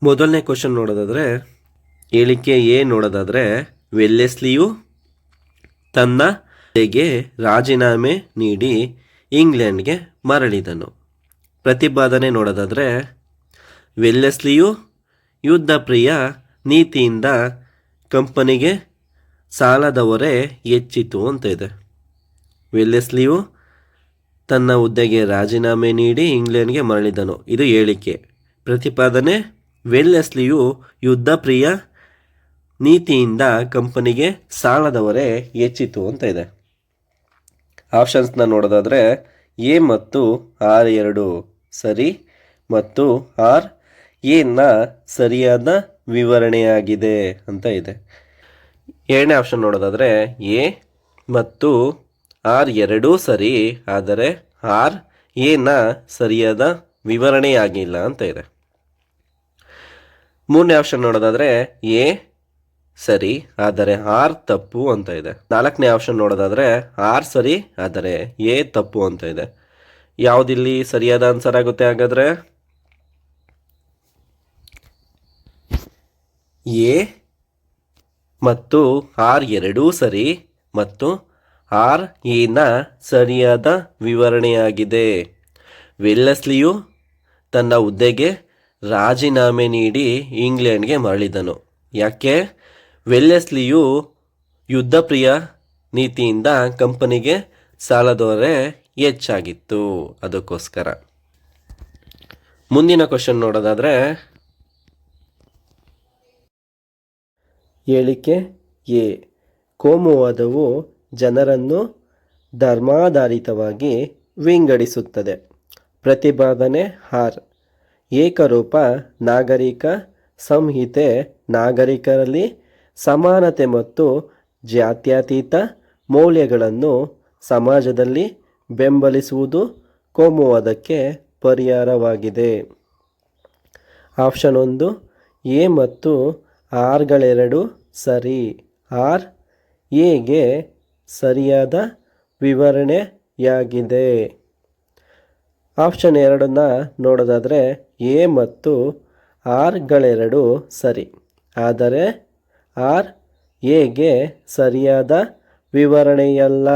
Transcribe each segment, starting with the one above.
ಮೊದಲನೇ ಕ್ವಶನ್ ನೋಡೋದಾದರೆ, ಹೇಳಿಕೆ ಎ ನೋಡೋದಾದರೆ, ವೆಲ್ಲೆಸ್ಲಿಯು ತನ್ನ ಹುದ್ದೆಗೆ ರಾಜೀನಾಮೆ ನೀಡಿ ಇಂಗ್ಲೆಂಡ್ಗೆ ಮರಳಿದನು. ಪ್ರತಿಪಾದನೆ ನೋಡೋದಾದರೆ, ವೆಲ್ಲೆಸ್ಲಿಯು ಯುದ್ಧಪ್ರಿಯ ನೀತಿಯಿಂದ ಕಂಪನಿಗೆ ಸಾಲದ ಹೊರೆ ಹೆಚ್ಚಿತು ಅಂತ ಇದೆ. ವೆಲ್ಲೆಸ್ಲಿಯು ತನ್ನ ಹುದ್ದೆಗೆ ರಾಜೀನಾಮೆ ನೀಡಿ ಇಂಗ್ಲೆಂಡ್ಗೆ ಮರಳಿದನು, ಇದು ಹೇಳಿಕೆ. ಪ್ರತಿಪಾದನೆ, ವೆಲ್ಲೆಸ್ಲಿಯು ಯುದ್ಧಪ್ರಿಯ ನೀತಿಯಿಂದ ಕಂಪನಿಗೆ ಸಾಲದ ಹೊರೆ ಹೆಚ್ಚಿತು ಅಂತ ಇದೆ. ಆಪ್ಷನ್ಸ್ನ ನೋಡೋದಾದರೆ, ಎ ಮತ್ತು ಆರ್ ಎರಡು ಸರಿ ಮತ್ತು ಆರ್ ಎನ ಸರಿಯಾದ ವಿವರಣೆಯಾಗಿದೆ ಅಂತ ಇದೆ. ಎರಡನೇ ಆಪ್ಷನ್ ನೋಡೋದಾದರೆ, ಎ ಮತ್ತು ಆರ್ ಎರಡೂ ಸರಿ, ಆದರೆ ಆರ್ ಎನ ಸರಿಯಾದ ವಿವರಣೆಯಾಗಿಲ್ಲ ಅಂತ ಇದೆ. ಮೂರನೇ ಆಪ್ಷನ್ ನೋಡೋದಾದರೆ, ಎ ಸರಿ ಆದರೆ ಆರ್ ತಪ್ಪು ಅಂತ ಇದೆ. ನಾಲ್ಕನೇ ಆಪ್ಷನ್ ನೋಡೋದಾದರೆ, ಆರ್ ಸರಿ ಆದರೆ ಎ ತಪ್ಪು ಅಂತ ಇದೆ. ಯಾವುದಿಲ್ಲಿ ಸರಿಯಾದ ಆನ್ಸರ್ ಆಗುತ್ತೆ ಹಾಗಾದರೆ? ಎ ಮತ್ತು ಆರ್ ಎರಡೂ ಸರಿ ಮತ್ತು ಆರ್ ಎನ ಸರಿಯಾದ ವಿವರಣೆಯಾಗಿದೆ. ವೆಲ್ಲೆಸ್ಲಿಯು ತನ್ನ ಹುದ್ದೆಗೆ ರಾಜೀನಾಮೆ ನೀಡಿ ಇಂಗ್ಲೆಂಡ್ಗೆ ಮರಳಿದನು. ಯಾಕೆ? ವೆಲ್ಲೆಸ್ಲಿಯು ಯುದ್ಧಪ್ರಿಯ ನೀತಿಯಿಂದ ಕಂಪನಿಗೆ ಸಾಲದ ಹೊರೆ ಹೆಚ್ಚಾಗಿತ್ತು, ಅದಕ್ಕೋಸ್ಕರ. ಮುಂದಿನ ಕ್ವಶನ್ ನೋಡೋದಾದರೆ, ಹೇಳಿಕೆ ಎ, ಕೋಮುವಾದವು ಜನರನ್ನು ಧರ್ಮಾಧಾರಿತವಾಗಿ ವಿಂಗಡಿಸುತ್ತದೆ. ಪ್ರತಿಪಾದನೆ ಆರ್, ಏಕರೂಪ ನಾಗರಿಕ ಸಂಹಿತೆ ನಾಗರಿಕರಲ್ಲಿ ಸಮಾನತೆ ಮತ್ತು ಜಾತ್ಯತೀತ ಮೌಲ್ಯಗಳನ್ನು ಸಮಾಜದಲ್ಲಿ ಬೆಂಬಲಿಸುವುದು ಕೋಮುವಾದಕ್ಕೆ ಪರಿಹಾರವಾಗಿದೆ. ಆಪ್ಷನ್ 1, ಎ ಮತ್ತು ಆರ್ಗಳೆರಡು ಸರಿ, ಆರ್ ಎಗೆ ಸರಿಯಾದ ವಿವರಣೆಯಾಗಿದೆ. ಆಪ್ಷನ್ 2ನ್ನ ನೋಡೋದಾದರೆ, ಎ ಮತ್ತು ಆರ್ಗಳೆರಡು ಸರಿ, ಆದರೆ ಆರ್ ಎಗೆ ಸರಿಯಾದ ವಿವರಣೆಯಲ್ಲ.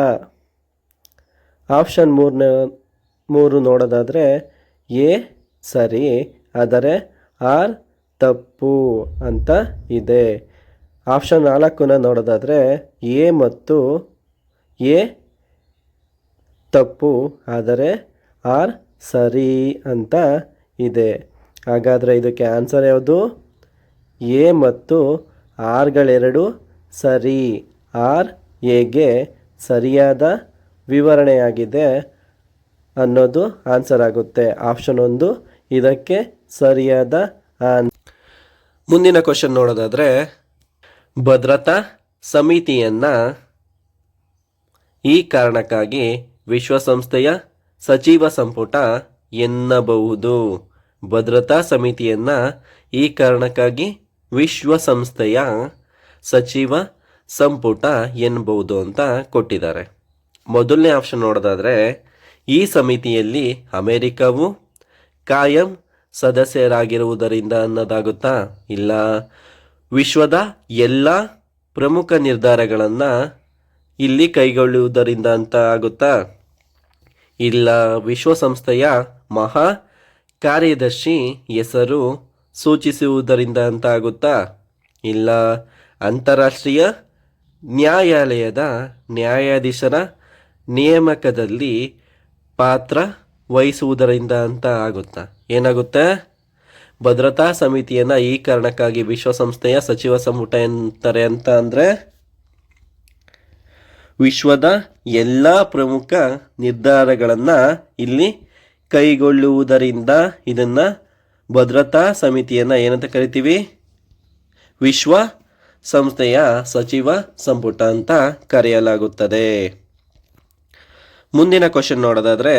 ಆಪ್ಷನ್ 3 ನೋಡೋದಾದರೆ, ಎ ಸರಿ ಆದರೆ ಆರ್ ತಪ್ಪು ಅಂತ ಇದೆ. ಆಪ್ಷನ್ 4ನ್ನ ನೋಡೋದಾದರೆ, ಎ ಮತ್ತು ಎ ತಪ್ಪು ಆದರೆ ಆರ್ ಸರಿ ಅಂತ ಇದೆ. ಹಾಗಾದರೆ ಇದಕ್ಕೆ ಆನ್ಸರ್ ಯಾವುದು? ಎ ಮತ್ತು ಆರ್ಗಳೆರಡು ಸರಿ, ಆರ್ ಎಗೆ ಸರಿಯಾದ ವಿವರಣೆಯಾಗಿದೆ ಅನ್ನೋದು ಆನ್ಸರ್ ಆಗುತ್ತೆ. ಆಪ್ಷನ್ 1 ಇದಕ್ಕೆ ಸರಿಯಾದ ಆನ್ಸರ್. ಮುಂದಿನ ಕ್ವಶನ್ ನೋಡೋದಾದರೆ, ಭದ್ರತಾ ಸಮಿತಿಯನ್ನು ಈ ಕಾರಣಕ್ಕಾಗಿ ವಿಶ್ವಸಂಸ್ಥೆಯ ಸಚಿವ ಸಂಪುಟ ಎನ್ನಬಹುದು. ಭದ್ರತಾ ಸಮಿತಿಯನ್ನು ಈ ಕಾರಣಕ್ಕಾಗಿ ವಿಶ್ವಸಂಸ್ಥೆಯ ಸಚಿವ ಸಂಪುಟ ಎನ್ನಬಹುದು ಅಂತ ಕೊಟ್ಟಿದ್ದಾರೆ. ಮೊದಲನೇ ಆಪ್ಷನ್ ನೋಡೋದಾದರೆ, ಈ ಸಮಿತಿಯಲ್ಲಿ ಅಮೆರಿಕವು ಕಾಯಂ ಸದಸ್ಯರಾಗಿರುವುದರಿಂದ ಅನ್ನೋದಾಗುತ್ತಾ? ಇಲ್ಲ. ವಿಶ್ವದ ಎಲ್ಲ ಪ್ರಮುಖ ನಿರ್ಧಾರಗಳನ್ನು ಇಲ್ಲಿ ಕೈಗೊಳ್ಳುವುದರಿಂದ ಅಂತ ಆಗುತ್ತಾ? ಇಲ್ಲ. ವಿಶ್ವಸಂಸ್ಥೆಯ ಮಹಾ ಕಾರ್ಯದರ್ಶಿ ಹೆಸರು ಸೂಚಿಸುವುದರಿಂದ ಅಂತ ಆಗುತ್ತಾ? ಇಲ್ಲ. ಅಂತಾರಾಷ್ಟ್ರೀಯ ನ್ಯಾಯಾಲಯದ ನ್ಯಾಯಾಧೀಶರ ನೇಮಕದಲ್ಲಿ ಪಾತ್ರ ವಹಿಸುವುದರಿಂದ ಅಂತ ಆಗುತ್ತಾ? ಏನಾಗುತ್ತೆ? ಭದ್ರತಾ ಸಮಿತಿಯನ್ನು ಈ ಕಾರಣಕ್ಕಾಗಿ ವಿಶ್ವಸಂಸ್ಥೆಯ ಸಚಿವ ಸಂಪುಟ ಎಂತಾರೆ ಅಂತ ಅಂದರೆ, ವಿಶ್ವದ ಎಲ್ಲ ಪ್ರಮುಖ ನಿರ್ಧಾರಗಳನ್ನು ಇಲ್ಲಿ ಕೈಗೊಳ್ಳುವುದರಿಂದ ಇದನ್ನು ಭದ್ರತಾ ಸಮಿತಿಯನ್ನು ಏನಂತ ಕರಿತೀವಿ? ವಿಶ್ವ ಸಂಸ್ಥೆಯ ಸಚಿವ ಸಂಪುಟ ಅಂತ ಕರೆಯಲಾಗುತ್ತದೆ. ಮುಂದಿನ ಕ್ವಶನ್ ನೋಡೋದಾದರೆ,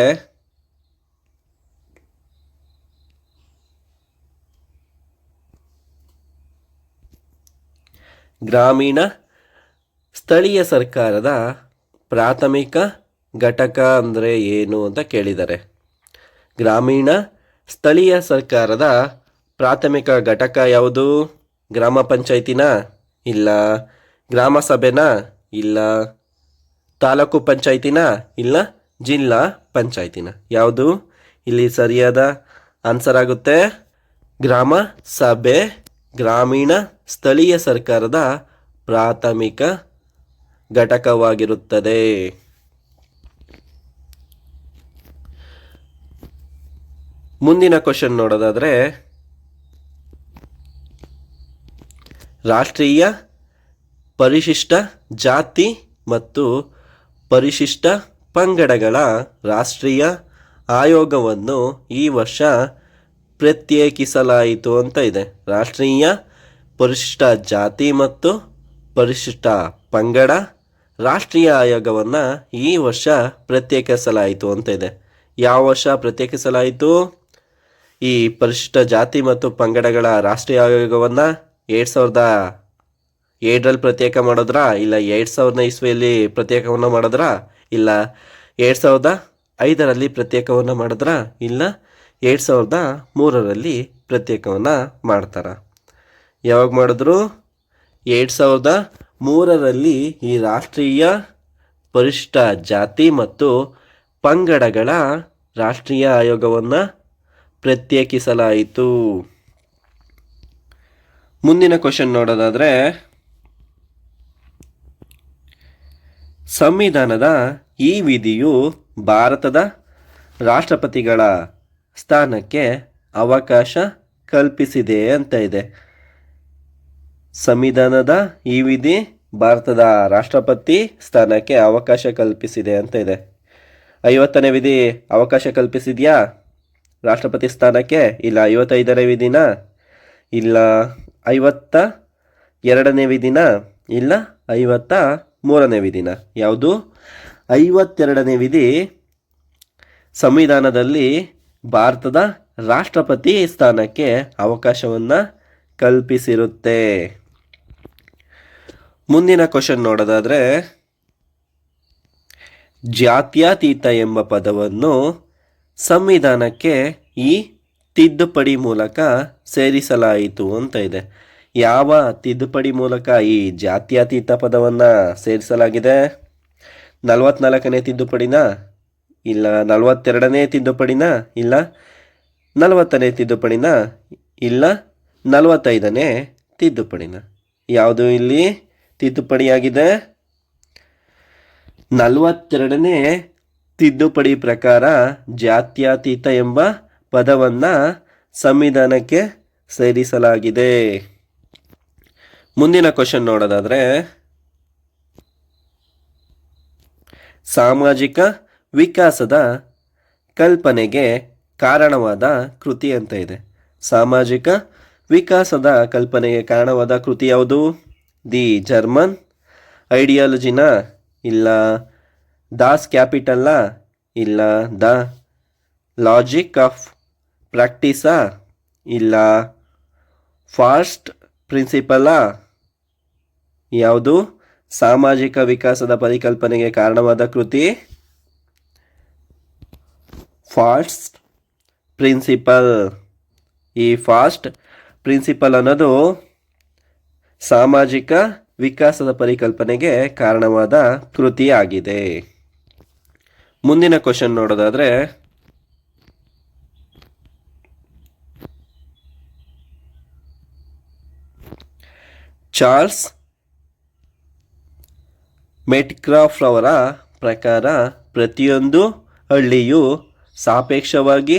ಗ್ರಾಮೀಣ ಸ್ಥಳೀಯ ಸರ್ಕಾರದ ಪ್ರಾಥಮಿಕ ಘಟಕ ಅಂದರೆ ಏನು ಅಂತ ಕೇಳಿದ್ದಾರೆ. ಗ್ರಾಮೀಣ ಸ್ಥಳೀಯ ಸರ್ಕಾರದ ಪ್ರಾಥಮಿಕ ಘಟಕ ಯಾವುದು? ಗ್ರಾಮ ಪಂಚಾಯತಿನ? ಇಲ್ಲ. ಗ್ರಾಮ ಸಭೆನ? ಇಲ್ಲ. ತಾಲೂಕು ಪಂಚಾಯತಿನ? ಇಲ್ಲ. ಜಿಲ್ಲಾ ಪಂಚಾಯತಿನ? ಯಾವುದು ಇಲ್ಲಿ ಸರಿಯಾದ ಆನ್ಸರ್ ಆಗುತ್ತೆ? ಗ್ರಾಮ ಸಭೆ ಗ್ರಾಮೀಣ ಸ್ಥಳೀಯ ಸರ್ಕಾರದ ಪ್ರಾಥಮಿಕ ಘಟಕವಾಗಿರುತ್ತದೆ. ಮುಂದಿನ ಕ್ವಶನ್ ನೋಡೋದಾದರೆ, ರಾಷ್ಟ್ರೀಯ ಪರಿಶಿಷ್ಟ ಜಾತಿ ಮತ್ತು ಪರಿಶಿಷ್ಟ ಪಂಗಡಗಳ ರಾಷ್ಟ್ರೀಯ ಆಯೋಗವನ್ನು ಈ ವರ್ಷ ಪ್ರತ್ಯೇಕಿಸಲಾಯಿತು ಅಂತ ಇದೆ. ರಾಷ್ಟ್ರೀಯ ಪರಿಶಿಷ್ಟ ಜಾತಿ ಮತ್ತು ಪರಿಶಿಷ್ಟ ಪಂಗಡ ರಾಷ್ಟ್ರೀಯ ಆಯೋಗವನ್ನು ಈ ವರ್ಷ ಪ್ರತ್ಯೇಕಿಸಲಾಯಿತು ಅಂತ ಇದೆ. ಯಾವ ವರ್ಷ ಪ್ರತ್ಯೇಕಿಸಲಾಯಿತು? ಈ ಪರಿಶಿಷ್ಟ ಜಾತಿ ಮತ್ತು ಪಂಗಡಗಳ ರಾಷ್ಟ್ರೀಯ ಆಯೋಗವನ್ನು 2007ರಲ್ಲಿ ಪ್ರತ್ಯೇಕ ಮಾಡಿದ್ರಾ? ಇಲ್ಲ 2000 ಇಸ್ವಿಯಲ್ಲಿ ಪ್ರತ್ಯೇಕವನ್ನು ಮಾಡಿದ್ರಾ? ಇಲ್ಲ 2005ರಲ್ಲಿ ಪ್ರತ್ಯೇಕವನ್ನು ಮಾಡಿದ್ರಾ? ಇಲ್ಲ 2003ರಲ್ಲಿ ಪ್ರತ್ಯೇಕವನ್ನು ಮಾಡ್ತಾರ? ಯಾವಾಗ ಮಾಡಿದ್ರು? 2003ರಲ್ಲಿ ಈ ರಾಷ್ಟ್ರೀಯ ಪರಿಶಿಷ್ಟ ಜಾತಿ ಮತ್ತು ಪಂಗಡಗಳ ರಾಷ್ಟ್ರೀಯ ಆಯೋಗವನ್ನು ಪ್ರತ್ಯೇಕಿಸಲಾಯಿತು. ಮುಂದಿನ ಕ್ವಶನ್ ನೋಡೋದಾದರೆ, ಸಂವಿಧಾನದ ಈ ವಿಧಿಯು ಭಾರತದ ರಾಷ್ಟ್ರಪತಿಗಳ ಸ್ಥಾನಕ್ಕೆ ಅವಕಾಶ ಕಲ್ಪಿಸಿದೆ ಅಂತ ಇದೆ. ಸಂವಿಧಾನದ ಈ ವಿಧಿ ಭಾರತದ ರಾಷ್ಟ್ರಪತಿ ಸ್ಥಾನಕ್ಕೆ ಅವಕಾಶ ಕಲ್ಪಿಸಿದೆ ಅಂತ ಇದೆ. 50ನೇ ವಿಧಿ ಅವಕಾಶ ಕಲ್ಪಿಸಿದೆಯಾ ರಾಷ್ಟ್ರಪತಿ ಸ್ಥಾನಕ್ಕೆ? ಇಲ್ಲ. 55ನೇ ವಿಧಿನ? ಇಲ್ಲ. 52ನೇ ವಿಧಿನ? ಇಲ್ಲ. 53ನೇ ವಿಧಿನ? ಯಾವುದು? 52ನೇ ವಿಧಿ ಸಂವಿಧಾನದಲ್ಲಿ ಭಾರತದ ರಾಷ್ಟ್ರಪತಿ ಸ್ಥಾನಕ್ಕೆ ಅವಕಾಶವನ್ನು ಕಲ್ಪಿಸಿರುತ್ತೆ. ಮುಂದಿನ ಕ್ವಶನ್ ನೋಡೋದಾದರೆ, ಜಾತ್ಯತೀತ ಎಂಬ ಪದವನ್ನು ಸಂವಿಧಾನಕ್ಕೆ ಈ ತಿದ್ದುಪಡಿ ಮೂಲಕ ಸೇರಿಸಲಾಯಿತು ಅಂತ ಇದೆ. ಯಾವ ತಿದ್ದುಪಡಿ ಮೂಲಕ ಈ ಜಾತ್ಯತೀತ ಪದವನ್ನು ಸೇರಿಸಲಾಗಿದೆ? 44ನೇ ತಿದ್ದುಪಡಿನ? ಇಲ್ಲ. 42ನೇ ತಿದ್ದುಪಡಿನ? ಇಲ್ಲ. 40ನೇ ತಿದ್ದುಪಡಿನ? ಇಲ್ಲ. 45ನೇ ತಿದ್ದುಪಡಿನ? ಯಾವುದು ಇಲ್ಲಿ ತಿದ್ದುಪಡಿಯಾಗಿದೆ? 42ನೇ ತಿದ್ದುಪಡಿ ಪ್ರಕಾರ ಜಾತ್ಯತೀತ ಎಂಬ ಪದವನ್ನು ಸಂವಿಧಾನಕ್ಕೆ ಸೇರಿಸಲಾಗಿದೆ. ಮುಂದಿನ ಕ್ವಶನ್ ನೋಡೋದಾದರೆ, ಸಾಮಾಜಿಕ ವಿಕಾಸದ ಕಲ್ಪನೆಗೆ ಕಾರಣವಾದ ಕೃತಿ ಅಂತ ಇದೆ. ಸಾಮಾಜಿಕ ವಿಕಾಸದ ಕಲ್ಪನೆಗೆ ಕಾರಣವಾದ ಕೃತಿ ಯಾವುದು? ದಿ ಜರ್ಮನ್ ಐಡಿಯಾಲಜಿನ? ಇಲ್ಲ. ದಾಸ್ ಕ್ಯಾಪಿಟಲ್ಲ? ಇಲ್ಲ. ದ ಲಾಜಿಕ್ ಆಫ್ ಪ್ರಾಕ್ಟೀಸಾ? ಇಲ್ಲ. ಫಾಸ್ಟ್ ಪ್ರಿನ್ಸಿಪಲಾ? ಯಾವುದು ಸಾಮಾಜಿಕ ವಿಕಾಸದ ಪರಿಕಲ್ಪನೆಗೆ ಕಾರಣವಾದ ಕೃತಿ? First principle. ಈ ಫಾಸ್ಟ್ ಪ್ರಿನ್ಸಿಪಲ್ ಅನ್ನೋದು ಸಾಮಾಜಿಕ ವಿಕಾಸದ ಪರಿಕಲ್ಪನೆಗೆ ಕಾರಣವಾದ ಕೃತಿಯಾಗಿದೆ. ಮುಂದಿನ ಕ್ವಶನ್ ನೋಡೋದಾದರೆ, ಚಾರ್ಲ್ಸ್ ಮೆಟ್ಕಾಫ್ ಅವರ ಪ್ರಕಾರ ಪ್ರತಿಯೊಂದು ಹಳ್ಳಿಯು ಸಾಪೇಕ್ಷವಾಗಿ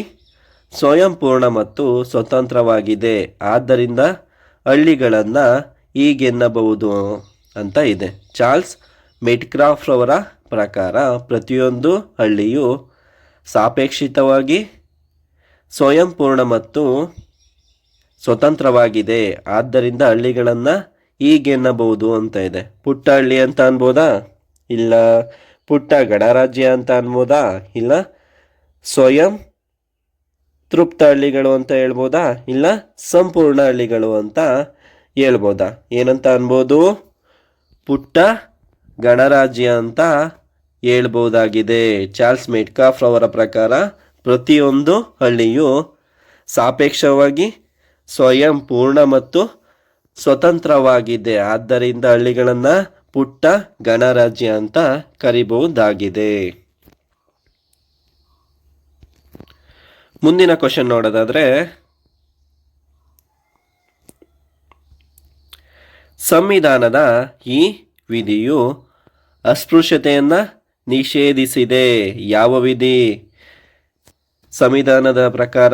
ಸ್ವಯಂಪೂರ್ಣ ಮತ್ತು ಸ್ವತಂತ್ರವಾಗಿದೆ. ಆದ್ದರಿಂದ ಹಳ್ಳಿಗಳನ್ನು ಹೀಗೆನ್ನಬಹುದು ಅಂತ ಇದೆ. ಚಾರ್ಲ್ಸ್ ಮೆಟ್ಕಾಫ್ ಅವರ ಪ್ರಕಾರ ಪ್ರತಿಯೊಂದು ಹಳ್ಳಿಯು ಸಾಪೇಕ್ಷಿತವಾಗಿ ಸ್ವಯಂಪೂರ್ಣ ಮತ್ತು ಸ್ವತಂತ್ರವಾಗಿದೆ. ಆದ್ದರಿಂದ ಹಳ್ಳಿಗಳನ್ನು ಹೀಗೆನ್ನಬಹುದು ಅಂತ ಇದೆ. ಪುಟ್ಟ ಹಳ್ಳಿ ಅಂತ ಅನ್ಬೋದಾ? ಇಲ್ಲ. ಪುಟ್ಟ ಗಣರಾಜ್ಯ ಅಂತ ಅನ್ಬೋದಾ? ಇಲ್ಲ. ಸ್ವಯಂ ತೃಪ್ತ ಹಳ್ಳಿಗಳು ಅಂತ ಹೇಳ್ಬೋದಾ? ಇಲ್ಲ. ಸಂಪೂರ್ಣ ಹಳ್ಳಿಗಳು ಅಂತ ಹೇಳ್ಬೋದಾ? ಏನಂತ ಅನ್ಬೋದು? ಪುಟ್ಟ ಗಣರಾಜ್ಯ ಅಂತ ಹೇಳ್ಬೋದಾಗಿದೆ. ಚಾರ್ಲ್ಸ್ ಮೆಟ್ಕಾಫ್ ಅವರ ಪ್ರಕಾರ ಪ್ರತಿಯೊಂದು ಹಳ್ಳಿಯು ಸಾಪೇಕ್ಷವಾಗಿ ಸ್ವಯಂ ಪೂರ್ಣ ಮತ್ತು ಸ್ವತಂತ್ರವಾಗಿದೆ. ಆದ್ದರಿಂದ ಹಳ್ಳಿಗಳನ್ನು ಪುಟ್ಟ ಗಣರಾಜ್ಯ ಅಂತ ಕರಿಬಹುದಾಗಿದೆ. ಮುಂದಿನ ಕ್ವಶನ್ ನೋಡೋದಾದ್ರೆ, ಸಂವಿಧಾನದ ಈ ವಿಧಿಯು ಅಸ್ಪೃಶ್ಯತೆಯನ್ನು ನಿಷೇಧಿಸಿದೆ. ಯಾವ ವಿಧಿ ಸಂವಿಧಾನದ ಪ್ರಕಾರ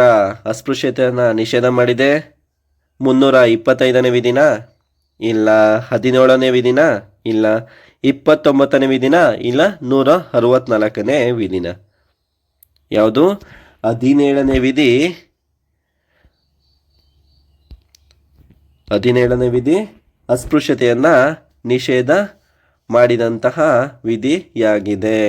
ಅಸ್ಪೃಶ್ಯತೆಯನ್ನು ನಿಷೇಧ ಮಾಡಿದೆ? 325ನೇ ವಿಧಿನ, ಇಲ್ಲ 17ನೇ ವಿಧಿನ, ಇಲ್ಲ 29ನೇ ವಿಧಿನ, ಇಲ್ಲ 164ನೇ ವಿಧಿನ? ಯಾವುದು? 17ನೇ ವಿಧಿ. 17ನೇ ವಿಧಿ ಅಸ್ಪೃಶ್ಯತೆಯನ್ನು ನಿಷೇಧ ಮಾಡಿದಂತಹ ವಿಧಿಯಾಗಿದೆ.